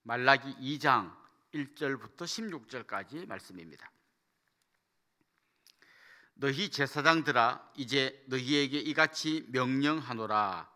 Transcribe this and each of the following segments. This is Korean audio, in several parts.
말라기 2장 1절부터 16절까지 말씀입니다. 너희 제사장들아, 이제 너희에게 이같이 명령하노라.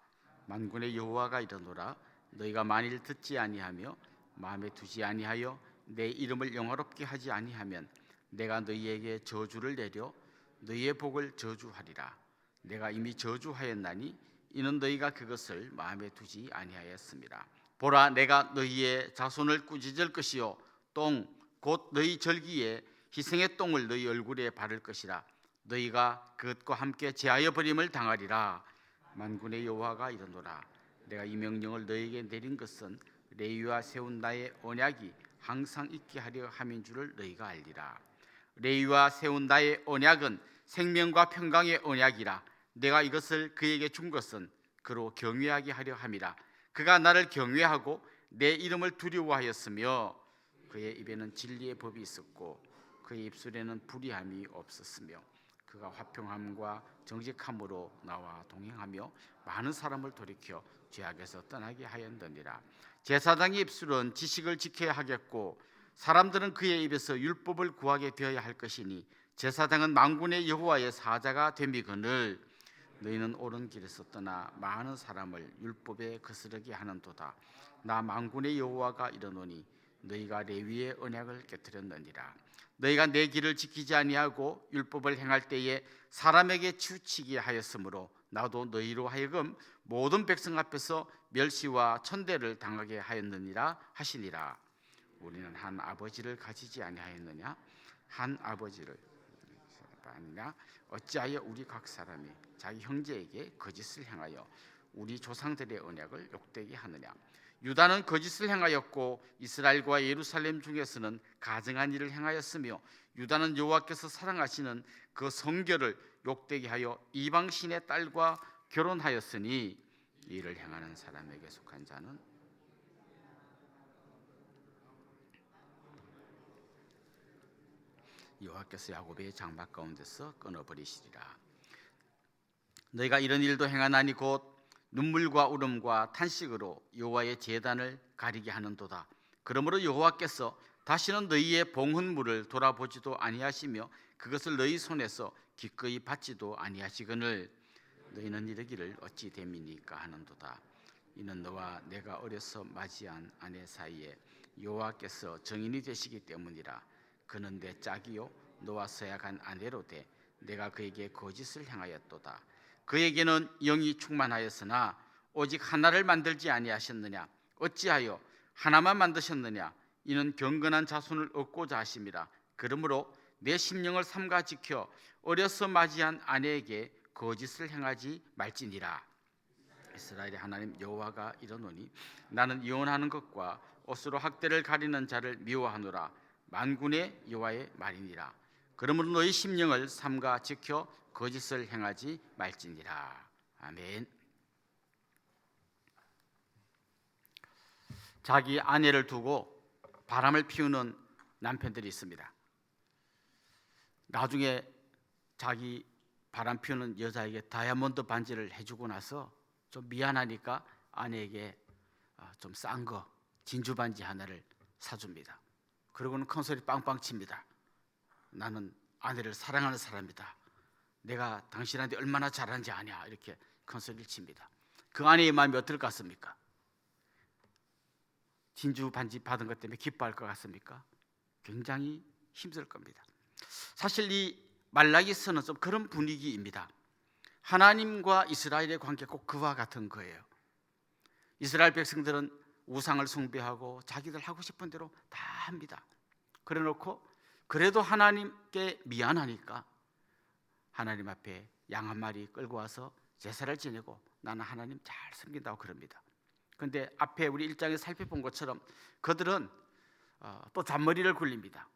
만군의 여호와가 이르노라. 너희가 만일 듣지 아니하며 마음에 두지 아니하여 내 이름을 영화롭게 하지 아니하면 내가 너희에게 저주를 내려 너희의 복을 저주하리라. 내가 이미 저주하였나니 이는 너희가 그것을 마음에 두지 아니하였습니다. 보라, 내가 너희의 자손을 꾸짖을 것이요 똥 곧 너희 절기에 희생의 똥을 너희 얼굴에 바를 것이라. 너희가 그것과 함께 제하여 버림을 당하리라. 만군의 여호와가 이르노라. 내가 이 명령을 너희에게 내린 것은 레위와 세운 나의 언약이 항상 있게 하려 함인 줄을 너희가 알리라. 레위와 세운 나의 언약은 생명과 평강의 언약이라. 내가 이것을 그에게 준 것은 그로 경외하게 하려 함이라. 그가 나를 경외하고 내 이름을 두려워하였으며 그의 입에는 진리의 법이 있었고 그의 입술에는 불의함이 없었으며 그가 화평함과 정직함으로 나와 동행하며 많은 사람을 돌이켜 죄악에서 떠나게 하였느니라. 제사장의 입술은 지식을 지켜야 하겠고 사람들은 그의 입에서 율법을 구하게 되어야 할 것이니 제사장은 만군의 여호와의 사자가 됨이거늘 너희는 옳은 길에서 떠나 많은 사람을 율법에 거스르게 하는도다. 나 만군의 여호와가 이르노니 너희가 레위의 언약을 깨뜨렸느니라. 너희가 내 길을 지키지 아니하고 율법을 행할 때에 사람에게 치우치게 하였으므로 나도 너희로 하여금 모든 백성 앞에서 멸시와 천대를 당하게 하였느니라 하시니라. 우리는 한 아버지를 가지지 아니하였느냐? 한 아버지를 아니냐? 어찌하여 우리 각 사람이 자기 형제에게 거짓을 행하여 우리 조상들의 언약을 욕되게 하느냐? 유다는 거짓을 행하였고 이스라엘과 예루살렘 중에서는 가증한 일을 행하였으며 유다는 여호와께서 사랑하시는 그 성결을 욕되게 하여 이방 신의 딸과 결혼하였으니 이를 행하는 사람에게 속한 자는 여호와께서 야곱의 장막 가운데서 끊어버리시리라. 너희가 이런 일도 행하나니 곧 눈물과 울음과 탄식으로 여호와의 제단을 가리게 하는도다. 그러므로 여호와께서 다시는 너희의 봉헌물을 돌아보지도 아니하시며 그것을 너희 손에서 기꺼이 받지도 아니하시거늘 너희는 이르기를 어찌 됨이니까 하는도다. 이는 너와 내가 어려서 맞이한 아내 사이에 여호와께서 정인이 되시기 때문이라. 그는 내 짝이요 너와 서약한 아내로 돼 내가 그에게 거짓을 행하였도다. 그에게는 영이 충만하였으나 오직 하나를 만들지 아니하셨느냐? 어찌하여 하나만 만드셨느냐? 이는 경건한 자손을 얻고자 하심이라. 그러므로 내 심령을 삼가 지켜 어려서 맞이한 아내에게 거짓을 행하지 말지니라. 이스라엘의 하나님 여호와가 이르노니 나는 이혼하는 것과 옷으로 학대를 가리는 자를 미워하노라. 만군의 여호와의 말이니라. 그러므로 너희 심령을 삼가 지켜 거짓을 행하지 말지니라. 아멘. 자기 아내를 두고 바람을 피우는 남편들이 있습니다. 나중에 자기 바람 피우는 여자에게 다이아몬드 반지를 해주고 나서 좀 미안하니까 아내에게 좀 싼 거 진주 반지 하나를 사줍니다. 그러고는 큰 소리 빵빵 칩니다. 나는 아내를 사랑하는 사람이다. 내가 당신한테 얼마나 잘하는지 아냐. 이렇게 큰 소리를 칩니다. 그 아내의 마음이 어떨 것 같습니까? 진주 반지 받은 것 때문에 기뻐할 것 같습니까? 굉장히 힘들 겁니다. 사실 이 말라기서는 좀 그런 분위기입니다. 하나님과 이스라엘의 관계 꼭 그와 같은 거예요. 이스라엘 백성들은 우상을 숭배하고 자기들 하고 싶은 대로 다 합니다. 그래 놓고 그래도 하나님께 미안하니까 하나님 앞에 양 한 마리 끌고 와서 제사를 지내고 나는 하나님 잘 섬긴다고 그럽니다. 그런데 앞에 우리 1장에 살펴본 것처럼 그들은 또 잔머리를 굴립니다.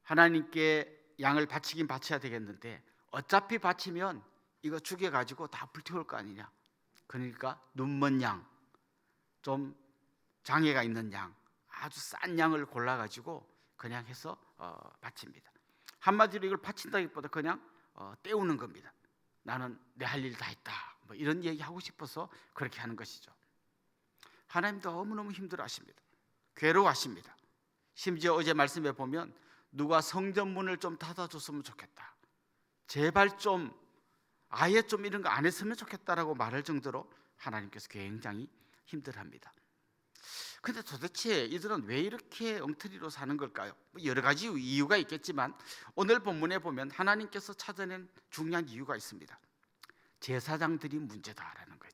하나님께 양을 바치긴 바쳐야 되겠는데 어차피 바치면 이거 죽여가지고 다 불태울 거 아니냐. 그러니까 눈먼 양, 좀 장애가 있는 양, 아주 싼 양을 골라가지고 그냥 해서 바칩니다. 한마디로 이걸 바친다기보다 그냥 때우는 겁니다. 나는 내 할 일 다 했다. 뭐 이런 얘기 하고 싶어서 그렇게 하는 것이죠. 하나님도 너무너무 힘들어하십니다. 괴로워하십니다. 심지어 어제 말씀에 보면 누가 성전문을 좀 닫아줬으면 좋겠다, 제발 좀 아예 좀 이런 거 안 했으면 좋겠다라고 말할 정도로 하나님께서 굉장히 힘들어합니다. 근데 도대체 이들은 왜 이렇게 엉터리로 사는 걸까요? 여러 가지 이유가 있겠지만 오늘 본문에 보면 하나님께서 찾아낸 중요한 이유가 있습니다. 제사장들이 문제다라는 거예요.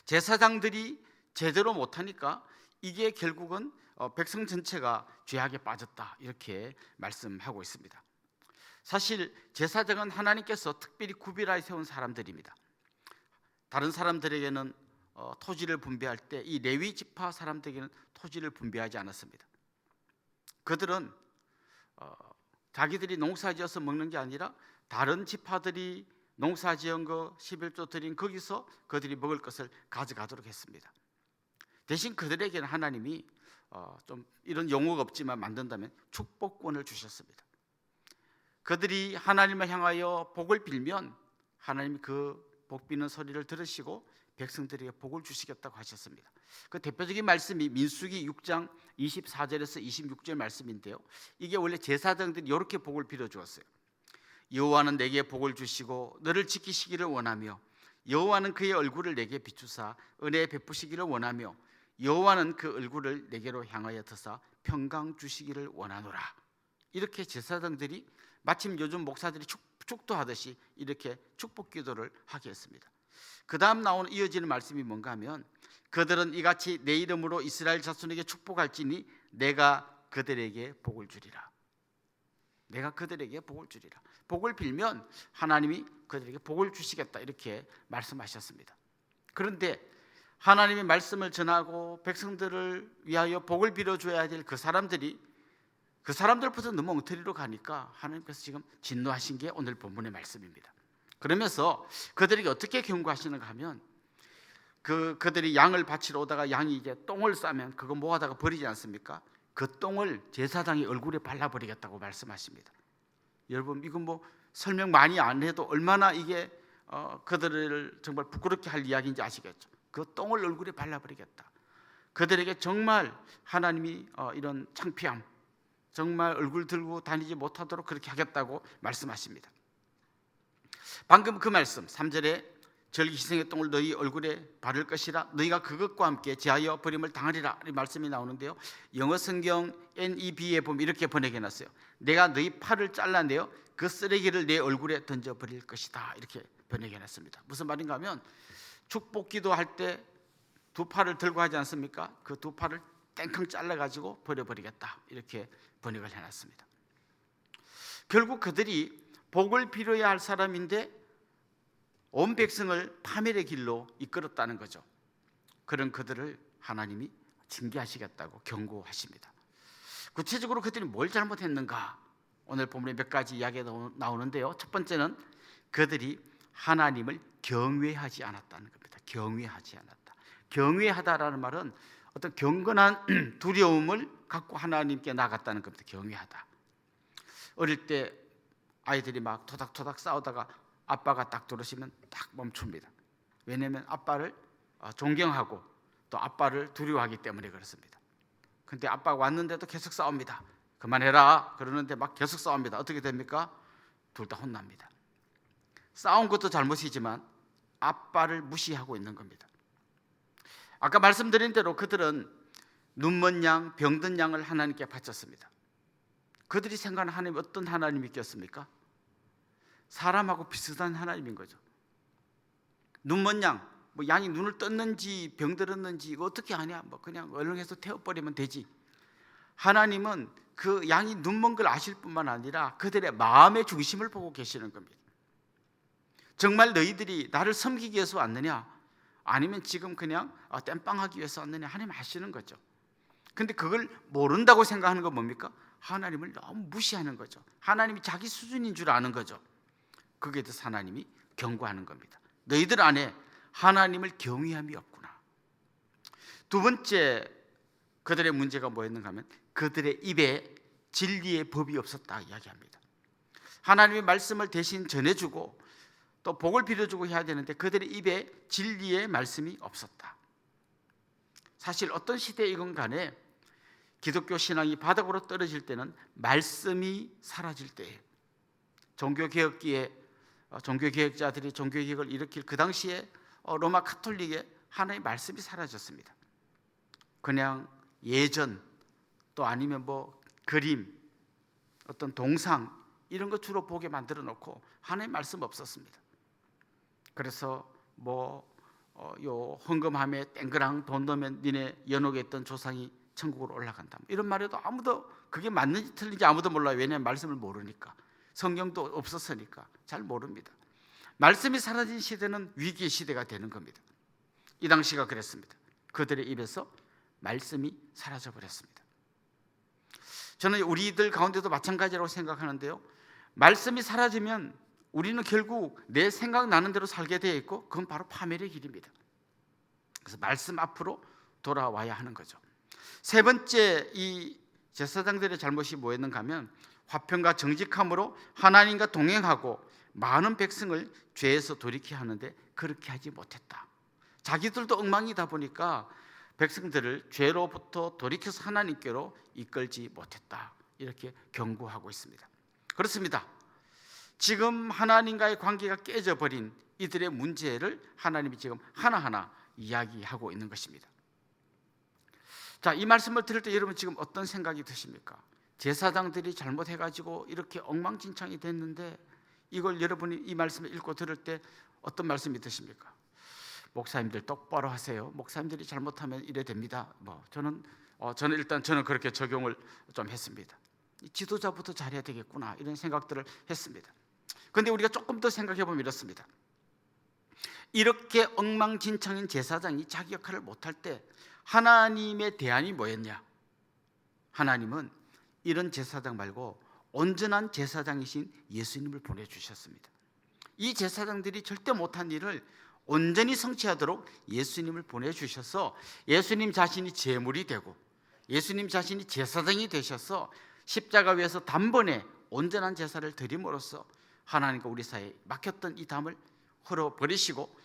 제사장들이 제대로 못하니까 이게 결국은 백성 전체가 죄악에 빠졌다, 이렇게 말씀하고 있습니다. 사실 제사장은 하나님께서 특별히 구별하여 세운 사람들입니다. 다른 사람들에게는 토지를 분배할 때 이 레위 지파 사람들에게는 토지를 분배하지 않았습니다. 그들은 자기들이 농사지어서 먹는 게 아니라 다른 지파들이 농사지은 거 11조 드린 거기서 그들이 먹을 것을 가져가도록 했습니다. 대신 그들에게는 하나님이 좀 이런 용어가 없지만 만든다면 축복권을 주셨습니다. 그들이 하나님을 향하여 복을 빌면 하나님이 그 복 비는 소리를 들으시고 백성들에게 복을 주시겠다고 하셨습니다. 그 대표적인 말씀이 민수기 6장 24절에서 26절 말씀인데요, 이게 원래 제사장들이 이렇게 복을 빌어 주었어요. 여호와는 내게 복을 주시고 너를 지키시기를 원하며 여호와는 그의 얼굴을 내게 비추사 은혜 베푸시기를 원하며 여호와는 그 얼굴을 내게로 향하여 드사 평강 주시기를 원하노라. 이렇게 제사장들이 마침 요즘 목사들이 축도하듯이 이렇게 축복 기도를 하게 했습니다. 그 다음 나오는 이어지는 말씀이 뭔가 하면 그들은 이같이 내 이름으로 이스라엘 자손에게 축복할지니 내가 그들에게 복을 주리라. 내가 그들에게 복을 주리라. 복을 빌면 하나님이 그들에게 복을 주시겠다, 이렇게 말씀하셨습니다. 그런데 하나님의 말씀을 전하고 백성들을 위하여 복을 빌어줘야 될 그 사람들부터 너무 엉터리로 가니까 하나님께서 지금 진노하신 게 오늘 본문의 말씀입니다. 그러면서 그들에게 어떻게 경고하시는가 하면 그들이 양을 바치러 오다가 양이 이제 똥을 싸면 그거 모아다가 버리지 않습니까? 그 똥을 제사장이 얼굴에 발라버리겠다고 말씀하십니다. 여러분, 이건 뭐 설명 많이 안 해도 얼마나 이게 그들을 정말 부끄럽게 할 이야기인지 아시겠죠? 그 똥을 얼굴에 발라버리겠다. 그들에게 정말 하나님이 이런 창피함, 정말 얼굴 들고 다니지 못하도록 그렇게 하겠다고 말씀하십니다. 방금 그 말씀 3절에 절기 희생의 똥을 너희 얼굴에 바를 것이라 너희가 그것과 함께 제하여 버림을 당하리라, 이 말씀이 나오는데요, 영어 성경 NEB에 보면 이렇게 번역해놨어요. 내가 너희 팔을 잘라내어 그 쓰레기를 내 얼굴에 던져버릴 것이다, 이렇게 번역해놨습니다. 무슨 말인가 하면 축복 기도할 때 두 팔을 들고 하지 않습니까? 그 두 팔을 땡캉 잘라가지고 버려버리겠다, 이렇게 번역을 해놨습니다. 결국 그들이 복을 빌어야 할 사람인데 온 백성을 파멸의 길로 이끌었다는 거죠. 그런 그들을 하나님이 징계하시겠다고 경고하십니다. 구체적으로 그들이 뭘 잘못했는가? 오늘 본문에 몇 가지 이야기가 나오는데요, 첫 번째는 그들이 하나님을 경외하지 않았다는 겁니다. 경외하지 않았다. 경외하다라는 말은 어떤 경건한 두려움을 갖고 하나님께 나갔다는 겁니다. 경외하다. 어릴 때 아이들이 막 토닥토닥 싸우다가 아빠가 딱 들어오시면 딱 멈춥니다. 왜냐하면 아빠를 존경하고 또 아빠를 두려워하기 때문에 그렇습니다. 근데 아빠가 왔는데도 계속 싸웁니다. 그만해라 그러는데 막 계속 싸웁니다. 어떻게 됩니까? 둘 다 혼납니다. 싸운 것도 잘못이지만 아빠를 무시하고 있는 겁니다. 아까 말씀드린 대로 그들은 눈먼 양, 병든 양을 하나님께 바쳤습니다. 그들이 생각하는 하나님이 어떤 하나님이겠습니까? 사람하고 비슷한 하나님인 거죠. 눈먼 양, 뭐 양이 눈을 떴는지 병들었는지 이거 어떻게 아냐? 뭐 그냥 얼렁해서 태워버리면 되지. 하나님은 그 양이 눈먼 걸 아실 뿐만 아니라 그들의 마음의 중심을 보고 계시는 겁니다. 정말 너희들이 나를 섬기기 위해서 왔느냐? 아니면 지금 그냥 땜빵하기 위해서 왔느냐? 하나님 아시는 거죠. 근데 그걸 모른다고 생각하는 건 뭡니까? 하나님을 너무 무시하는 거죠. 하나님이 자기 수준인 줄 아는 거죠. 그게 대해서 하나님이 경고하는 겁니다. 너희들 안에 하나님을 경외함이 없구나. 두 번째 그들의 문제가 뭐였는가 하면 그들의 입에 진리의 법이 없었다 이야기합니다. 하나님의 말씀을 대신 전해주고 또 복을 빌어주고 해야 되는데 그들의 입에 진리의 말씀이 없었다. 사실 어떤 시대이건 간에 기독교 신앙이 바닥으로 떨어질 때는 말씀이 사라질 때예요. 종교개혁기에 종교개혁자들이 종교개혁을 일으킬 그 당시에 로마 카톨릭의 하나의 말씀이 사라졌습니다. 그냥 예전 또 아니면 뭐 그림, 어떤 동상 이런 거 주로 보게 만들어 놓고 하나의 말씀 없었습니다. 그래서 요 헌금함에 땡그랑 돈 넣으면 니네 연옥에 있던 조상이 천국으로 올라간다, 이런 말에도 아무도 그게 맞는지 틀린지 아무도 몰라요. 왜냐하면 말씀을 모르니까, 성경도 없었으니까 잘 모릅니다. 말씀이 사라진 시대는 위기의 시대가 되는 겁니다. 이 당시가 그랬습니다. 그들의 입에서 말씀이 사라져 버렸습니다. 저는 우리들 가운데도 마찬가지라고 생각하는데요, 말씀이 사라지면 우리는 결국 내 생각나는 대로 살게 되어 있고 그건 바로 파멸의 길입니다. 그래서 말씀 앞으로 돌아와야 하는 거죠. 세 번째, 이 제사장들의 잘못이 뭐였는가 하면 화평과 정직함으로 하나님과 동행하고 많은 백성을 죄에서 돌이키게 하는데 그렇게 하지 못했다. 자기들도 엉망이다 보니까 백성들을 죄로부터 돌이켜서 하나님께로 이끌지 못했다, 이렇게 경고하고 있습니다. 그렇습니다. 지금 하나님과의 관계가 깨져버린 이들의 문제를 하나님이 지금 하나하나 이야기하고 있는 것입니다. 자, 이 말씀을 들을 때 여러분 지금 어떤 생각이 드십니까? 제사장들이 잘못해가지고 이렇게 엉망진창이 됐는데 이걸 여러분이 이 말씀을 읽고 들을 때 어떤 말씀이 드십니까? 목사님들 똑바로 하세요. 목사님들이 잘못하면 이래 됩니다. 저는 일단 그렇게 적용을 좀 했습니다. 지도자부터 잘해야 되겠구나, 이런 생각들을 했습니다. 그런데 우리가 조금 더 생각해 보면 이렇습니다. 이렇게 엉망진창인 제사장이 자기 역할을 못할 때 하나님의 대안이 뭐였냐? 하나님은 이런 제사장 말고 온전한 제사장이신 예수님을 보내주셨습니다. 이 제사장들이 절대 못한 일을 온전히 성취하도록 예수님을 보내주셔서 예수님 자신이 제물이 되고 예수님 자신이 제사장이 되셔서 십자가 위에서 단번에 온전한 제사를 드림으로써 하나님과 우리 사이에 막혔던 이 담을 헐어버리시고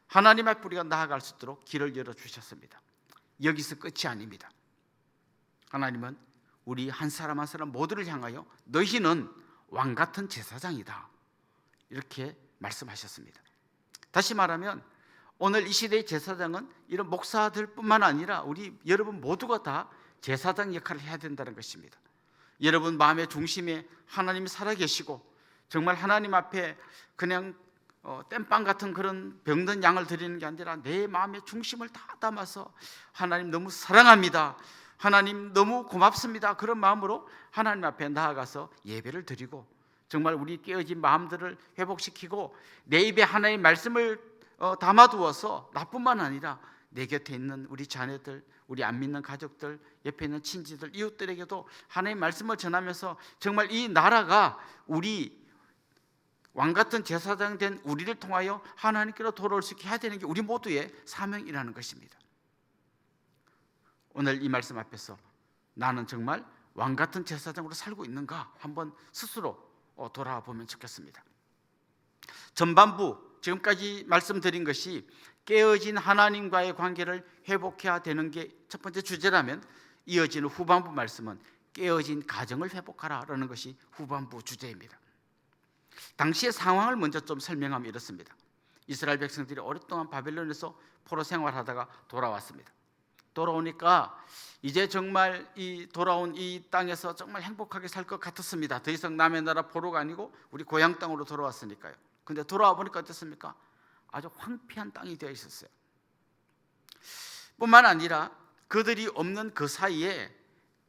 하나님 앞에 우리가 나아갈 수 있도록 길을 열어주셨습니다. 여기서 끝이 아닙니다. 하나님은 우리 한 사람 한 사람 모두를 향하여 너희는 왕같은 제사장이다, 이렇게 말씀하셨습니다. 다시 말하면 오늘 이 시대의 제사장은 이런 목사들뿐만 아니라 우리 여러분 모두가 다 제사장 역할을 해야 된다는 것입니다. 여러분 마음의 중심에 하나님이 살아계시고 정말 하나님 앞에 그냥 땜빵 같은 그런 병든 양을 드리는 게 아니라 내 마음의 중심을 다 담아서 하나님 너무 사랑합니다, 하나님 너무 고맙습니다, 그런 마음으로 하나님 앞에 나아가서 예배를 드리고 정말 우리 깨어진 마음들을 회복시키고 내 입에 하나님의 말씀을 담아두어서 나뿐만 아니라 내 곁에 있는 우리 자녀들, 우리 안 믿는 가족들, 옆에 있는 친지들, 이웃들에게도 하나님의 말씀을 전하면서 정말 이 나라가 우리 왕같은 제사장 된 우리를 통하여 하나님께로 돌아올 수 있게 해야 되는 게 우리 모두의 사명이라는 것입니다. 오늘 이 말씀 앞에서 나는 정말 왕같은 제사장으로 살고 있는가 한번 스스로 돌아보면 좋겠습니다. 전반부 지금까지 말씀드린 것이 깨어진 하나님과의 관계를 회복해야 되는 게 첫 번째 주제라면 이어지는 후반부 말씀은 깨어진 가정을 회복하라라는 것이 후반부 주제입니다. 당시의 상황을 먼저 좀 설명하면 이렇습니다. 이스라엘 백성들이 오랫동안 바벨론에서 포로 생활하다가 돌아왔습니다. 돌아오니까 이제 정말 이 돌아온 이 땅에서 정말 행복하게 살 것 같았습니다. 더 이상 남의 나라 포로가 아니고 우리 고향 땅으로 돌아왔으니까요. 근데 돌아와 보니까 어땠습니까? 아주 황폐한 땅이 되어 있었어요. 뿐만 아니라 그들이 없는 그 사이에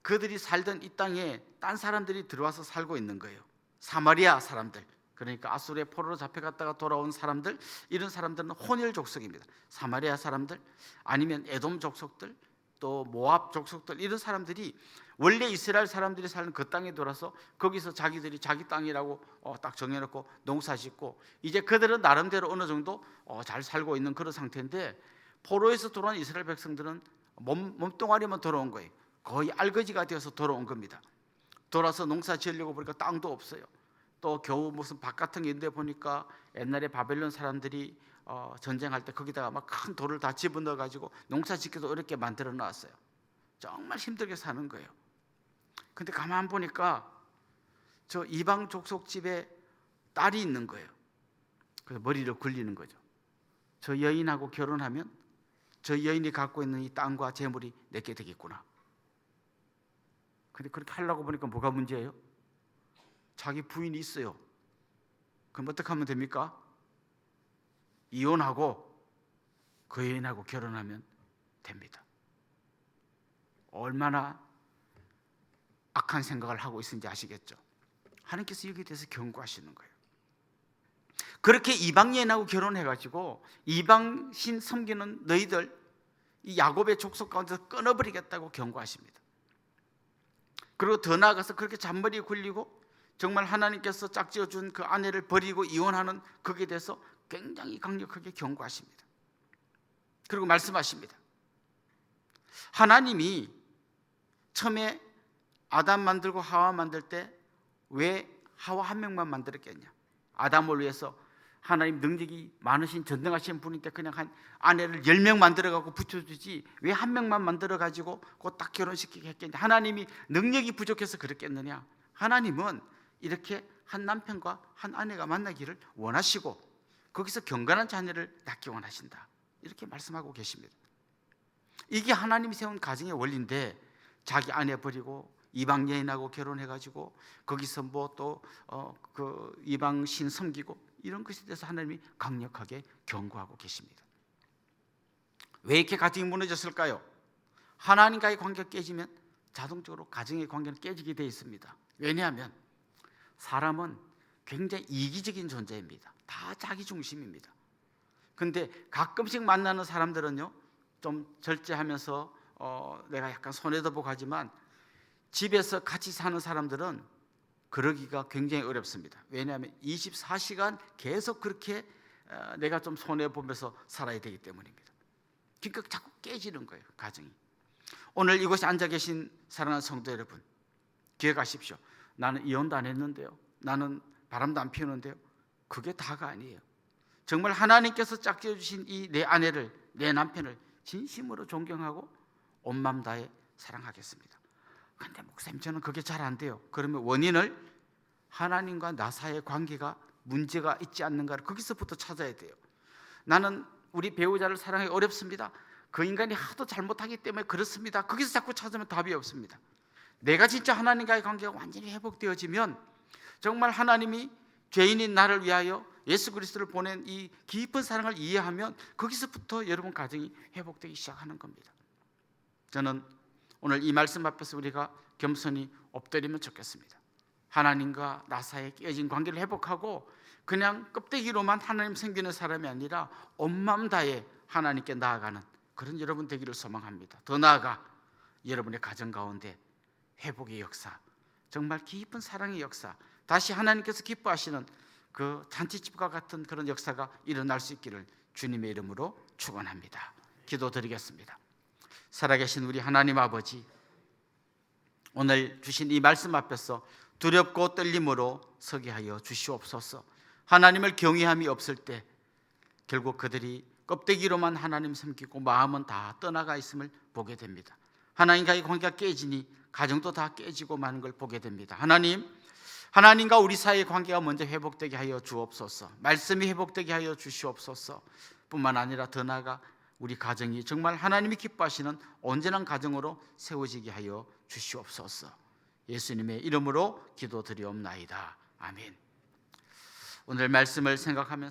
그들이 살던 이 땅에 딴 사람들이 들어와서 살고 있는 거예요. 사마리아 사람들, 그러니까 아수르의 포로로 잡혀갔다가 돌아온 사람들, 이런 사람들은 혼혈 족속입니다. 사마리아 사람들 아니면 에돔 족속들, 또 모압 족속들, 이런 사람들이 원래 이스라엘 사람들이 사는 그 땅에 돌아서 거기서 자기들이 자기 땅이라고 딱 정해놓고 농사짓고 이제 그들은 나름대로 어느 정도 잘 살고 있는 그런 상태인데 포로에서 돌아온 이스라엘 백성들은 몸뚱아리만 돌아온 거예요. 거의 알거지가 되어서 돌아온 겁니다. 돌아서 농사 지으려고 보니까 땅도 없어요. 또 겨우 무슨 밭 같은 게 있는데 보니까 옛날에 바벨론 사람들이 전쟁할 때 거기다가 막 큰 돌을 다 집어넣어 가지고 농사 짓기도 어렵게 만들어 놨어요. 정말 힘들게 사는 거예요. 근데 가만 보니까 저 이방 족속 집에 딸이 있는 거예요. 그래서 머리를 굴리는 거죠. 저 여인하고 결혼하면 저 여인이 갖고 있는 이 땅과 재물이 내게 되겠구나. 근데 그렇게 하려고 보니까 뭐가 문제예요? 자기 부인이 있어요. 그럼 어떻게 하면 됩니까? 이혼하고 그 여인하고 결혼하면 됩니다. 얼마나 악한 생각을 하고 있는지 아시겠죠? 하나님께서 여기에 대해서 경고하시는 거예요. 그렇게 이방 여인하고 결혼해가지고 이방 신 섬기는 너희들 이 야곱의 족속 가운데서 끊어버리겠다고 경고하십니다. 그리고 더 나아가서 그렇게 잔머리 굴리고 정말 하나님께서 짝지어준 그 아내를 버리고 이혼하는 거기에 대해서 굉장히 강력하게 경고하십니다. 그리고 말씀하십니다. 하나님이 처음에 아담 만들고 하와 만들 때 왜 하와 한 명만 만들었겠냐? 아담을 위해서 하나님 능력이 많으신 전능하신 분인데 그냥 한 아내를 10명 만들어가고 붙여주지 왜 한 명만 만들어가지고 그 딱 결혼시키게 했겠냐? 하나님이 능력이 부족해서 그랬겠느냐? 하나님은 이렇게 한 남편과 한 아내가 만나기를 원하시고 거기서 경건한 자녀를 낳기 원하신다. 이렇게 말씀하고 계십니다. 이게 하나님이 세운 가정의 원리인데 자기 아내 버리고 이방 여인하고 결혼해가지고 거기서 뭐 또 그 이방 신 섬기고 이런 것에 대해서 하나님이 강력하게 경고하고 계십니다. 왜 이렇게 가정이 무너졌을까요? 하나님과의 관계가 깨지면 자동적으로 가정의 관계는 깨지게 되어 있습니다. 왜냐하면 사람은 굉장히 이기적인 존재입니다. 다 자기 중심입니다. 근데 가끔씩 만나는 사람들은요 좀 절제하면서 내가 약간 손해도 보고 하지만 집에서 같이 사는 사람들은 그러기가 굉장히 어렵습니다. 왜냐하면 24시간 계속 그렇게 내가 좀 손해보면서 살아야 되기 때문입니다. 그러니까 자꾸 깨지는 거예요, 가정이. 오늘 이곳에 앉아 계신 사랑하는 성도 여러분, 기억하십시오. 나는 이혼도 안 했는데요, 나는 바람도 안 피우는데요, 그게 다가 아니에요. 정말 하나님께서 짝지어 주신 이 내 아내를, 내 남편을 진심으로 존경하고 온 마음 다해 사랑하겠습니다. 그런데 목사님 저는 그게 잘 안 돼요. 그러면 원인을 하나님과 나 사이의 관계가 문제가 있지 않는가를 거기서부터 찾아야 돼요. 나는 우리 배우자를 사랑하기 어렵습니다. 그 인간이 하도 잘못하기 때문에 그렇습니다. 거기서 자꾸 찾으면 답이 없습니다. 내가 진짜 하나님과의 관계가 완전히 회복되어지면 정말 하나님이 죄인인 나를 위하여 예수 그리스도를 보낸 이 깊은 사랑을 이해하면 거기서부터 여러분 가정이 회복되기 시작하는 겁니다. 저는 오늘 이 말씀 앞에서 우리가 겸손히 엎드리면 좋겠습니다. 하나님과 나 사이에 깨진 관계를 회복하고 그냥 껍데기로만 하나님 섬기는 사람이 아니라 온 마음 다해 하나님께 나아가는 그런 여러분 되기를 소망합니다. 더 나아가 여러분의 가정 가운데 회복의 역사, 정말 깊은 사랑의 역사, 다시 하나님께서 기뻐하시는 그 잔치집과 같은 그런 역사가 일어날 수 있기를 주님의 이름으로 축원합니다. 기도드리겠습니다. 살아계신 우리 하나님 아버지, 오늘 주신 이 말씀 앞에서 두렵고 떨림으로 서게 하여 주시옵소서. 하나님을 경외함이 없을 때 결국 그들이 껍데기로만 하나님 섬기고 마음은 다 떠나가 있음을 보게 됩니다. 하나님과의 관계가 깨지니 가정도 다 깨지고 마는 걸 보게 됩니다. 하나님과 우리 사이의 관계가 먼저 회복되게 하여 주옵소서. 말씀이 회복되게 하여 주시옵소서. 뿐만 아니라 더 나아가 우리 가정이 정말 하나님이 기뻐하시는 온전한 가정으로 세워지게 하여 주시옵소서. 예수님의 이름으로 기도드리옵나이다. 아멘. 오늘 말씀을 생각하면서